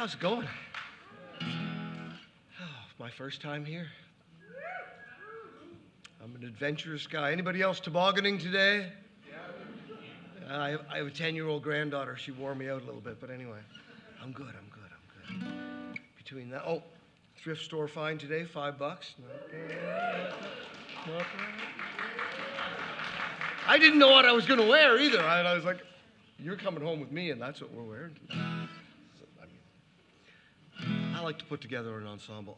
How's it going? Oh, my first time here. I'm an adventurous guy. Anybody else tobogganing today? I have a 10-year-old granddaughter. She wore me out a little bit, but anyway, I'm good. Between that, thrift store find today, $5. Not bad. I didn't know what I was going to wear either. I was like, you're coming home with me, and that's what we're wearing today. So, I like to put together an ensemble.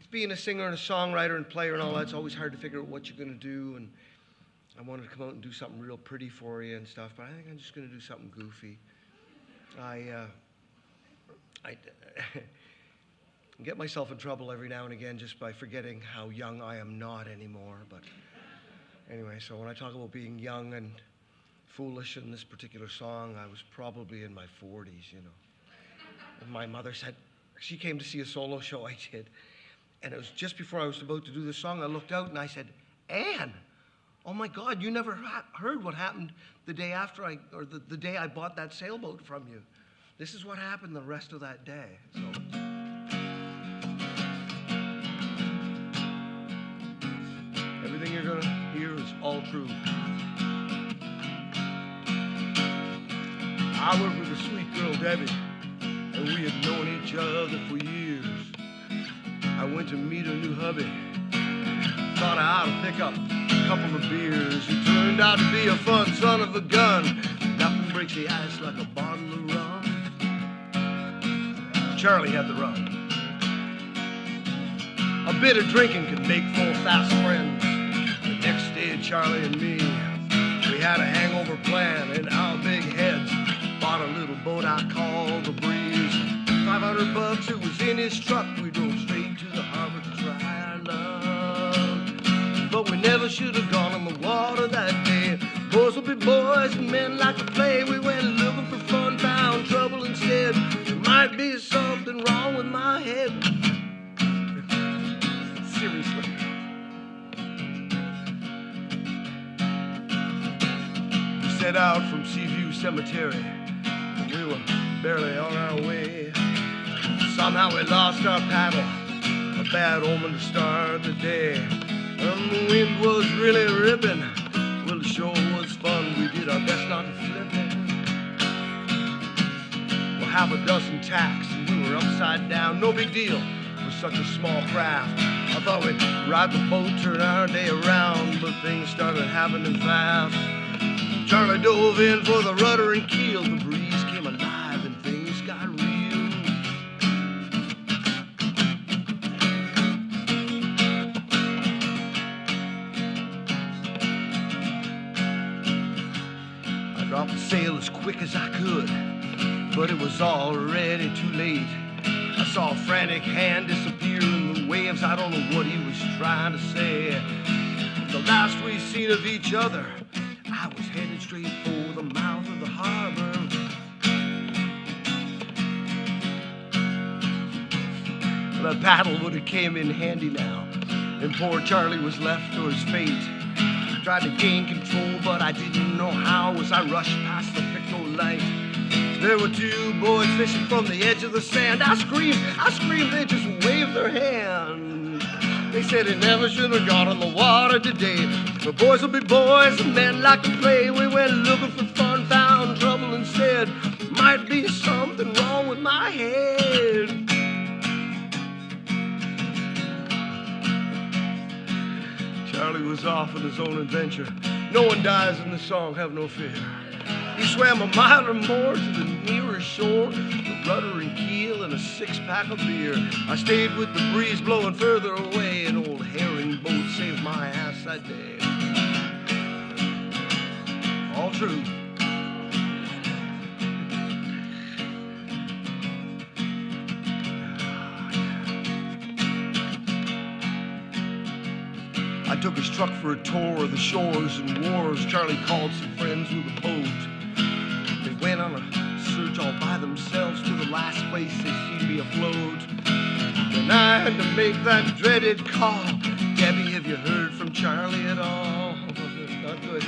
Being a singer and a songwriter and player and all that, it's always hard to figure out what you're going to do. And I wanted to come out and do something real pretty for you and stuff, but I think I'm just going to do something goofy. I get myself in trouble every now and again just by forgetting how young I am not anymore. But anyway, so when I talk about being young and foolish in this particular song, I was probably in my 40s, you know. And my mother said, she came to see a solo show I did, and it was just before I was about to do the song, I looked out and I said, Anne, oh my God, you never heard what happened the day after the day I bought that sailboat from you. This is what happened the rest of that day. So. Everything you're gonna hear is all true. I worked with a sweet girl, Debbie, and we had known each other for years. I went to meet her new hubby. Thought I ought to pick up a couple of beers. He turned out to be a fun son of a gun. Nothing breaks the ice like a bottle of rum. Charlie had the rum. A bit of drinking can make full fast friends. The next day, Charlie and me, we had a hangover plan in our big heads. Bought a little boat I called the Breeze. $500, it was in his truck. We drove straight to the harbor to try our luck. But we never should have gone on the water that day. Boys will be boys and men like to play. We went looking for fun, found trouble instead. There might be something wrong with my head. Seriously. We set out from Seaview Cemetery. We were barely on our way. Somehow we lost our paddle. A bad omen to start the day. And the wind was really ripping. Well, the show was fun. We did our best not to flip it. Well, half a dozen tacks and we were upside down. No big deal for such a small craft. I thought we'd ride the boat, turn our day around, but things started happening fast. Charlie dove in for the rudder and keel. The breeze came alive and things got real. I dropped the sail as quick as I could, but it was already too late. I saw a frantic hand disappear in the waves. I don't know what he was trying to say. The last we seen of each other, I was headed straight for the mouth of the harbor. The paddle would have came in handy now, and poor Charlie was left to his fate. Tried to gain control, but I didn't know how as I rushed past the Picto light. There were two boys fishing from the edge of the sand. I screamed, they just waved their hand. They said it never should have gone on the water today. The boys will be boys and men like to play. We went looking for fun, found trouble instead. Might be something wrong with my head. Charlie was off on his own adventure. No one dies in the song, have no fear. He swam a mile or more to the nearest shore, the rudder and keel and a six-pack of beer. I stayed with the breeze blowing further away. An old herring boat saved my ass that day. All true. I took his truck for a tour of the shores and wharves. Charlie called some friends with a boat. They went on a search all by themselves to the last place they seen me afloat. Then I had to make that dreaded call. Debbie, have you heard from Charlie at all? Not good.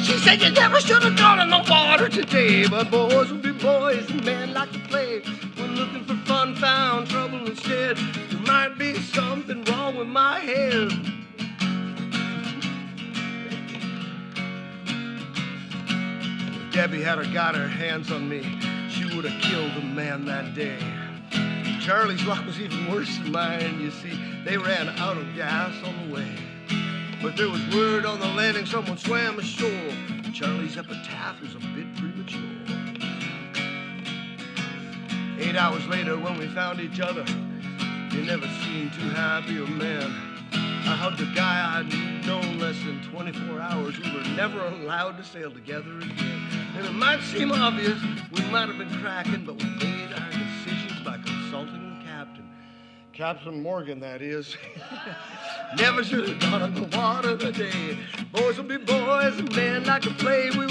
She said you never should have gone in the water today, but boys will be boys and men like to play. When looking for fun, found trouble instead. There might be something wrong with my head. If Debbie had got her hands on me, she would have killed a man that day. Charlie's luck was even worse than mine, you see. They ran out of gas on the way. But there was word on the landing someone swam ashore. Charlie's epitaph was a bit premature. 8 hours later when we found each other, you never seemed too happy a man. I hugged a guy I'd known less than 24 hours. We were never allowed to sail together again. And it might seem obvious, we might have been cracking, but we made our decisions by consulting the captain. Captain Morgan, that is. Never should have gone on the water today. Boys will be boys and men like to play. We